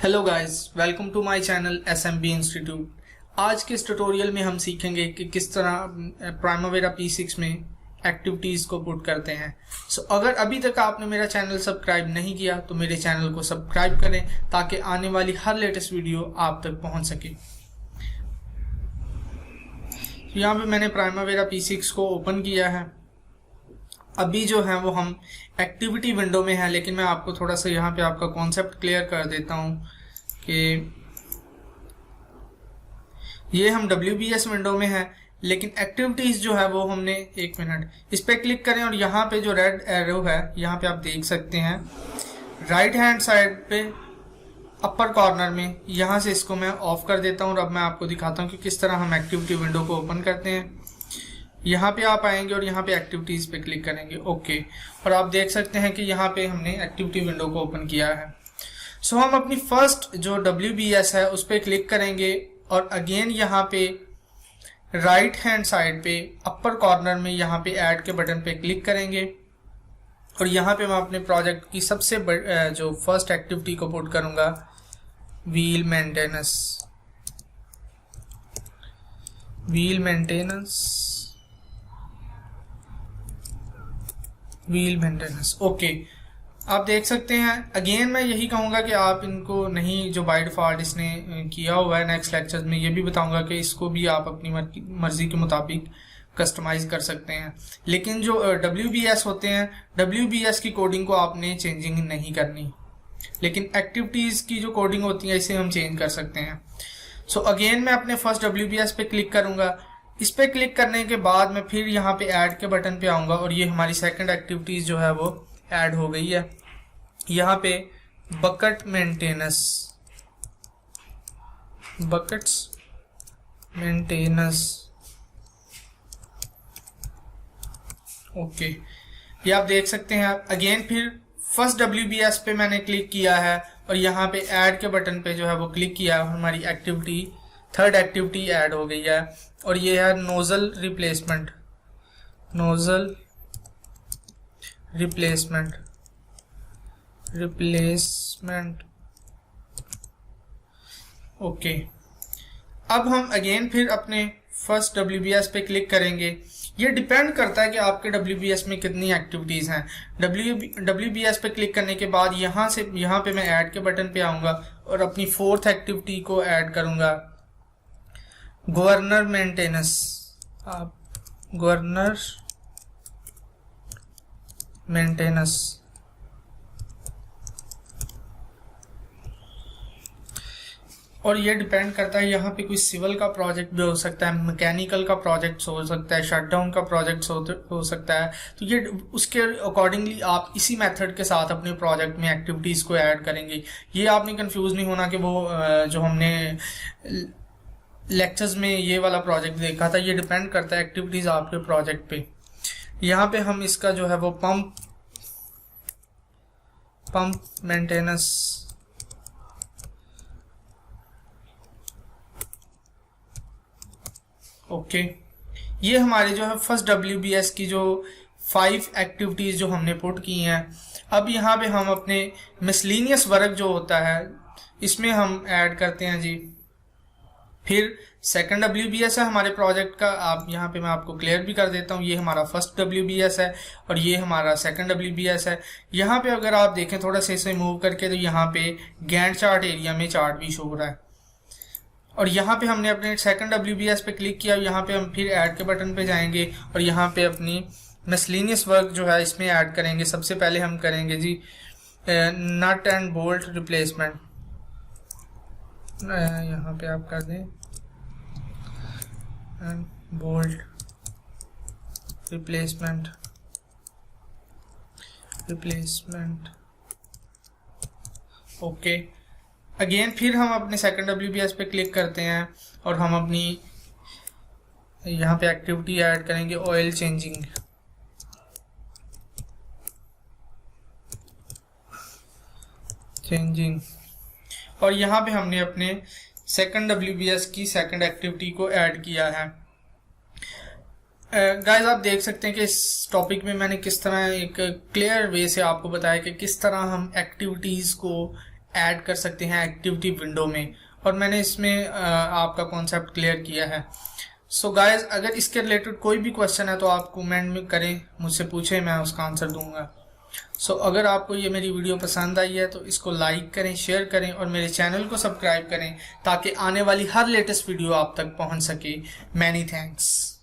Hello guys, welcome to my channel SMB institute. आज के इस ट्यूटोरियल में हम सीखेंगे कि किस तरह प्राइमावेरा P6 में एक्टिविटीज़ को पुट करते हैं। अगर अभी तक आपने मेरा चैनल सब्सक्राइब नहीं किया तो मेरे चैनल को सब्सक्राइब करें ताकि आने वाली हर लेटेस्ट वीडियो आप तक पहुंच सके। यहाँ पे मैंने प्राइमावेरा P6 को ओपन किया है। अभी जो है वो हम एक्टिविटी विंडो में है, लेकिन मैं आपको थोड़ा सा यहाँ पे आपका कॉन्सेप्ट क्लियर कर देता हूँ कि ये हम WBS विंडो में है, लेकिन एक्टिविटीज जो है वो हमने एक मिनट इस पर क्लिक करें और यहाँ पे जो रेड एरो है यहाँ पे आप देख सकते हैं राइट हैंड साइड पे अपर कॉर्नर में, यहाँ से इसको मैं ऑफ कर देता हूँ और अब मैं आपको दिखाता हूँ कि किस तरह हम एक्टिविटी विंडो को ओपन करते हैं। यहाँ पे आप आएंगे और यहाँ पे एक्टिविटीज पे क्लिक करेंगे, ओके, और आप देख सकते हैं कि यहाँ पे हमने एक्टिविटी विंडो को ओपन किया है। सो हम अपनी फर्स्ट जो WBS है उस पर क्लिक करेंगे और अगेन यहाँ पे राइट हैंड साइड पे अपर कॉर्नर में यहाँ पे ऐड के बटन पे क्लिक करेंगे और यहाँ पे मैं अपने प्रोजेक्ट की सबसे जो फर्स्ट एक्टिविटी को पुट करूँगा, व्हील मेंटेनेंस। ओके, आप देख सकते हैं। अगेन मैं यही कहूँगा कि आप इनको नहीं, जो बाय डिफॉल्ट इसने किया हुआ है, नेक्स्ट लेक्चर्स में ये भी बताऊँगा कि इसको भी आप अपनी मर्जी के मुताबिक कस्टमाइज कर सकते हैं। लेकिन जो WBS होते हैं, WBS की कोडिंग को आपने चेंजिंग नहीं करनी, लेकिन एक्टिविटीज़ की जो कोडिंग होती है इसे हम चेंज कर सकते हैं। सो अगेन मैं अपने फर्स्ट WBS पे क्लिक करूँगा। इस पे क्लिक करने के बाद मैं फिर यहाँ पे ऐड के बटन पे आऊँगा और ये हमारी सेकंड एक्टिविटीज जो है वो ऐड हो गई है। यहाँ पे बकेट्स मेंटेनेंस, ओके, ये आप देख सकते हैं। अगेन फिर फर्स्ट WBS पे मैंने क्लिक किया है और यहाँ पे ऐड के बटन पे जो है वो क्लिक किया, हमारी एक्टिविटी थर्ड एक्टिविटी ऐड हो गई है और ये है नोजल रिप्लेसमेंट, ओके। अब हम अगेन फिर अपने फर्स्ट WBS पे क्लिक करेंगे। ये डिपेंड करता है कि आपके WBS में कितनी एक्टिविटीज हैं। WBS पे क्लिक करने के बाद यहाँ पे मैं ऐड के बटन पे आऊँगा और अपनी फोर्थ एक्टिविटी को ऐड करूँगा, गवर्नर मेंटेनेंस। और ये डिपेंड करता है, यहाँ पे कोई सिविल का प्रोजेक्ट भी हो सकता है, मैकेनिकल का प्रोजेक्ट हो सकता है, शटडाउन का प्रोजेक्ट हो सकता है। तो ये उसके अकॉर्डिंगली आप इसी मेथड के साथ अपने प्रोजेक्ट में एक्टिविटीज को ऐड करेंगे। ये आपने कंफ्यूज नहीं होना कि वो जो हमने लेक्चर्स में ये वाला प्रोजेक्ट देखा था। ये डिपेंड करता है एक्टिविटीज आपके प्रोजेक्ट पे। यहाँ पे हम इसका जो है वो पंप मेंटेनेंस, ओके, ये हमारे जो है फर्स्ट WBS की जो 5 एक्टिविटीज जो हमने पुट की हैं। अब यहाँ पे हम अपने मिसलिनियस वर्क जो होता है इसमें हम ऐड करते हैं जी। फिर सेकंड WBS है हमारे प्रोजेक्ट का। आप यहाँ पे मैं आपको क्लियर भी कर देता हूँ, ये हमारा फर्स्ट WBS है और ये हमारा सेकंड WBS है। यहाँ पे अगर आप देखें थोड़ा सा इसे मूव करके तो यहाँ पे गैंट चार्ट एरिया में चार्ट भी शो हो रहा है और यहाँ पे हमने अपने सेकंड WBS पे क्लिक किया। यहाँ पे हम फिर ऐड के बटन पे जाएंगे और यहाँ पे अपनी मिसलिनियस वर्क जो है इसमें ऐड करेंगे। सबसे पहले हम करेंगे जी नट एंड बोल्ट रिप्लेसमेंट। यहाँ पे आप कर दें and bolt replacement, okay. Again फिर हम अपने सेकंड WBS पे क्लिक करते हैं और हम अपनी यहाँ पे एक्टिविटी ऐड करेंगे, ऑयल चेंजिंग, और यहाँ पे हमने अपने सेकंड WBS की सेकंड एक्टिविटी को ऐड किया है। गाइस आप देख सकते हैं कि इस टॉपिक में मैंने किस तरह एक क्लियर वे से आपको बताया कि किस तरह हम एक्टिविटीज़ को ऐड कर सकते हैं एक्टिविटी विंडो में, और मैंने इसमें आपका कॉन्सेप्ट क्लियर किया है। सो गाइज, अगर इसके रिलेटेड कोई भी क्वेश्चन है तो आप कमेंट में करें, मुझसे पूछें, मैं उसका आंसर दूंगा। सो अगर आपको ये मेरी वीडियो पसंद आई है तो इसको लाइक करें, शेयर करें और मेरे चैनल को सब्सक्राइब करें ताकि आने वाली हर लेटेस्ट वीडियो आप तक पहुंच सके। Many thanks.